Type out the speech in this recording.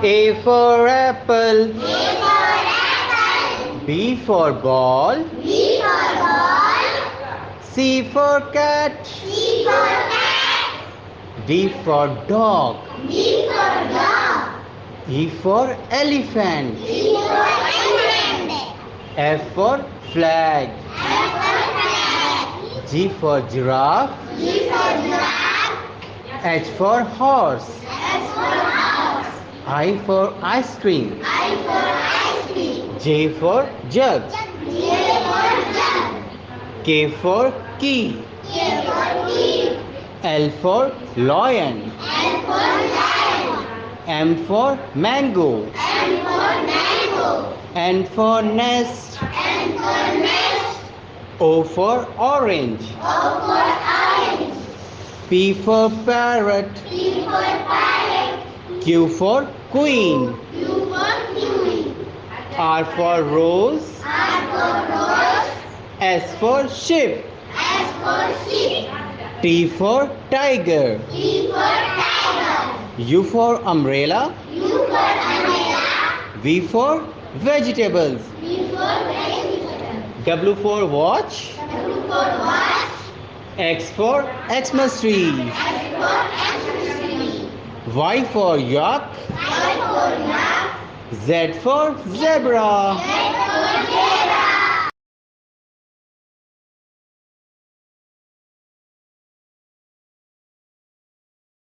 A for apple. A for apple. B for ball. B for ball. C for cat. C for cat. D for dog. D for dog. E for elephant. E for elephant. F for flag. F for flag. G for giraffe. G for giraffe. H for horse. H for house. I for ice cream. I for ice cream. J for jug. J for jug. K for key. K for key. L for lion. L for lion. M for mango. M for mango. N for nest. N for nest. O for orange. O for orange. P for parrot. P for parrot. Q for queen. Q for queen. R for rose. R for rose. S for ship. S for sheep. T for tiger. T for tiger. U for umbrella. U for umbrella. V for vegetables. V for vegetable. W for watch. W for watch. X for Xmas tree. X for Xmas tree. Y for yak. Y for yak. Z for zebra. Z for zebra.